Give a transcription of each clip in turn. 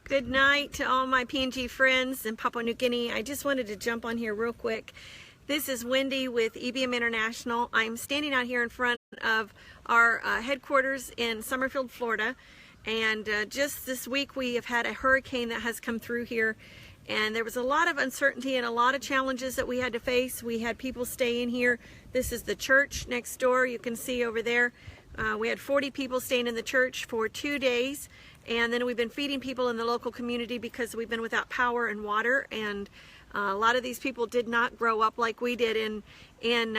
Good night to all my PNG friends in Papua New Guinea. I just wanted to jump on here real quick. This is Wendy with EBM International. I'm standing out here in front of our headquarters in Summerfield, Florida. And just this week we have had a hurricane that has come through here. And there was a lot of uncertainty and a lot of challenges that we had to face. We had people staying here. This is the church next door. You can see over there. We had 40 people staying in the church for 2 days. And then we've been feeding people in the local community because we've been without power and water. And a lot of these people did not grow up like we did in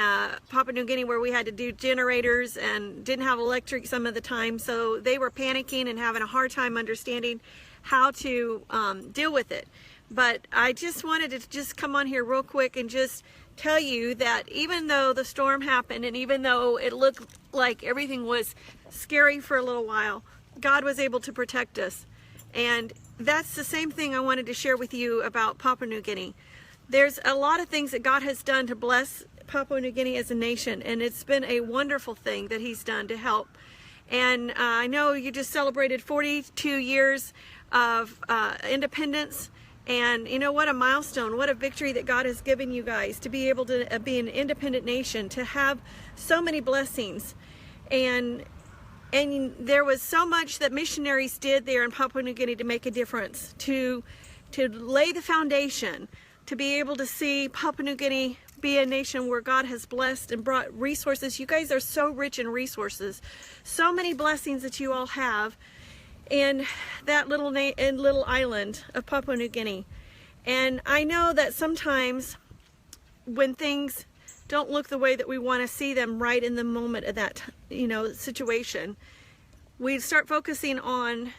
Papua New Guinea, where we had to do generators and didn't have electric some of the time. So they were panicking and having a hard time understanding how to deal with it. But I just wanted to just come on here real quick and just tell you that even though the storm happened and even though it looked like everything was scary for a little while, God was able to protect us. And that's the same thing I wanted to share with you about Papua New Guinea. There's a lot of things that God has done to bless Papua New Guinea as a nation, and it's been a wonderful thing that He's done to help. And I know you just celebrated 42 years of independence, and you know what a milestone, what a victory that God has given you guys to be able to be an independent nation, to have so many blessings. And there was so much that missionaries did there in Papua New Guinea to make a difference, to lay the foundation, to be able to see Papua New Guinea be a nation where God has blessed and brought resources. You guys are so rich in resources, so many blessings that you all have in that little island of Papua New Guinea. And I know that sometimes when things don't look the way that we want to see them right in the moment of that, situation, we start focusing on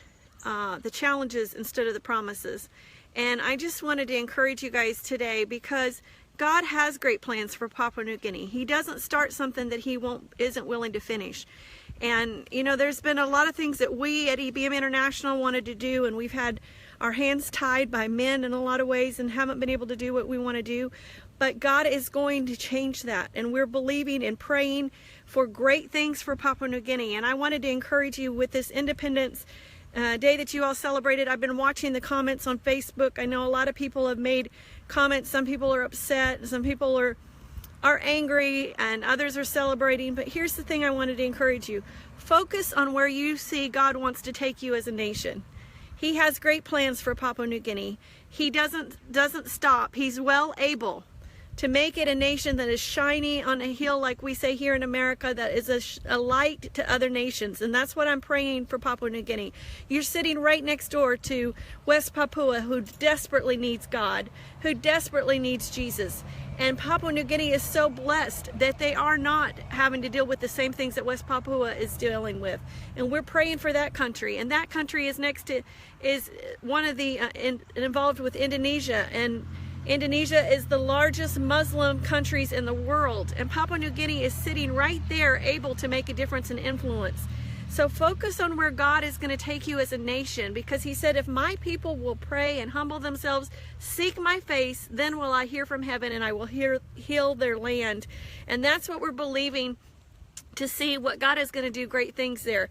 the challenges instead of the promises. And I just wanted to encourage you guys today, because God has great plans for Papua New Guinea. He doesn't start something that He isn't willing to finish. And there's been a lot of things that we at EBM International wanted to do, and we've had our hands tied by men in a lot of ways and haven't been able to do what we want to do. But God is going to change that, and we're believing and praying for great things for Papua New Guinea. And I wanted to encourage you with this Independence Day that you all celebrated. I've been watching the comments on Facebook. I know a lot of people have made comments. Some people are upset, some people are angry, and others are celebrating. But here's the thing I wanted to encourage you. Focus on where you see God wants to take you as a nation. He has great plans for Papua New Guinea. He doesn't stop. He's well able to make it a nation that is shiny on a hill, like we say here in America, that is a light to other nations. And that's what I'm praying for Papua New Guinea. You're sitting right next door to West Papua, who desperately needs God, who desperately needs Jesus. And Papua New Guinea is so blessed that they are not having to deal with the same things that West Papua is dealing with. And we're praying for that country. And that country is one of the involved with Indonesia. And Indonesia is the largest Muslim countries in the world, and Papua New Guinea is sitting right there, able to make a difference and influence. So focus on where God is going to take you as a nation, because He said, if my people will pray and humble themselves, seek my face, then will I hear from heaven and I will heal their land. And that's what we're believing, to see what God is going to do great things there.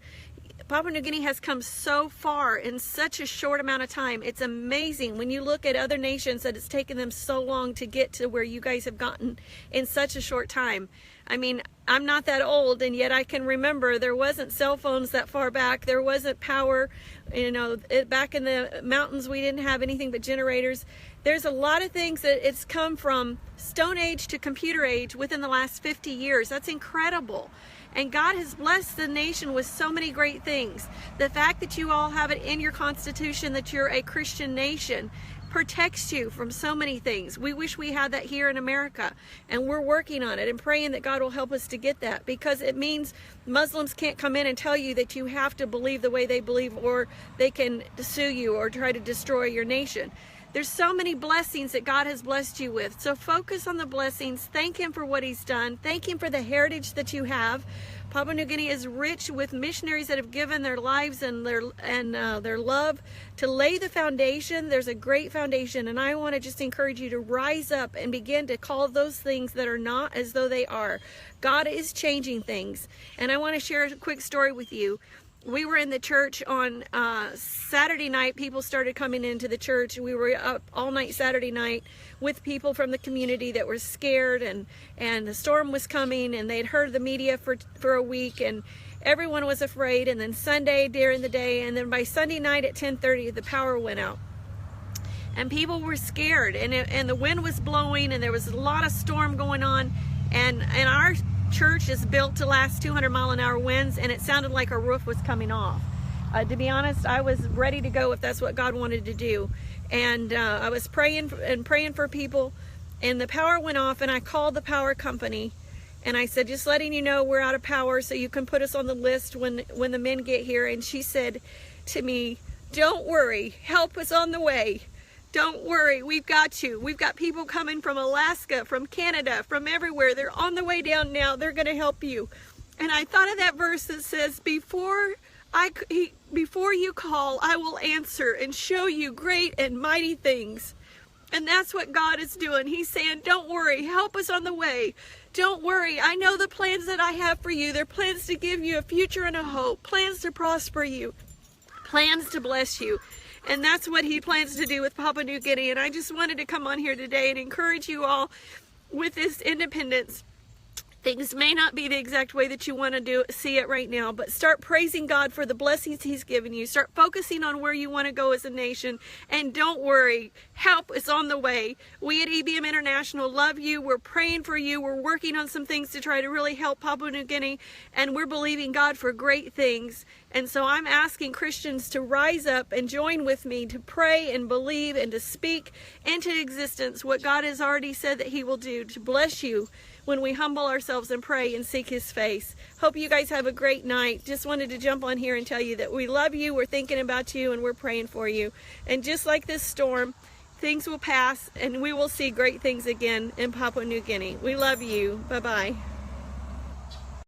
Papua New Guinea has come so far in such a short amount of time. It's amazing when you look at other nations that it's taken them so long to get to where you guys have gotten in such a short time. I mean, I'm not that old, and yet I can remember there wasn't cell phones that far back. There wasn't power. Back in the mountains, we didn't have anything but generators. There's a lot of things that it's come from Stone Age to computer age within the last 50 years. That's incredible. And God has blessed the nation with so many great things. The fact that you all have it in your Constitution that you're a Christian nation protects you from so many things. We wish we had that here in America, and we're working on it and praying that God will help us to get that, because it means Muslims can't come in and tell you that you have to believe the way they believe, or they can sue you or try to destroy your nation. There's so many blessings that God has blessed you with. So focus on the blessings. Thank Him for what He's done. Thank Him for the heritage that you have. Papua New Guinea is rich with missionaries that have given their lives and their love to lay the foundation. There's a great foundation, and I want to just encourage you to rise up and begin to call those things that are not as though they are. God is changing things. And I want to share a quick story with you. we were in the church on Saturday night. People started coming into the church. We were up all night Saturday night with people from the community that were scared, and the storm was coming, and they'd heard the media for a week, and everyone was afraid. And then Sunday during the day, and then by Sunday night at 10:30 the power went out, and people were scared, and the wind was blowing, and there was a lot of storm going on, and our church is built to last 200-mile-an-hour winds, and it sounded like our roof was coming off. To be honest, I was ready to go if that's what God wanted to do, and I was praying for people, and the power went off, and I called the power company, and I said, just letting you know we're out of power, so you can put us on the list when the men get here. And she said to me, don't worry, help is on the way. Don't worry, we've got you. We've got people coming from Alaska, from Canada, from everywhere. They're on the way down now. They're going to help you. And I thought of that verse that says, before you call, I will answer and show you great and mighty things. And that's what God is doing. He's saying, don't worry, help is on the way. Don't worry, I know the plans that I have for you. They're plans to give you a future and a hope, plans to prosper you, plans to bless you. And that's what he plans to do with Papua New Guinea. And I just wanted to come on here today and encourage you all with this independence. Things may not be the exact way that you want to see it right now, but start praising God for the blessings he's given you. Start focusing on where you want to go as a nation. And don't worry, help is on the way. We at EBM International love you. We're praying for you. We're working on some things to try to really help Papua New Guinea, and we're believing God for great things. And so I'm asking Christians to rise up and join with me to pray and believe and to speak into existence what God has already said that he will do to bless you when we humble ourselves and pray and seek his face. Hope you guys have a great night. Just wanted to jump on here and tell you that we love you, we're thinking about you, and we're praying for you. And just like this storm, things will pass, and we will see great things again in Papua New Guinea. We love you. Bye-bye.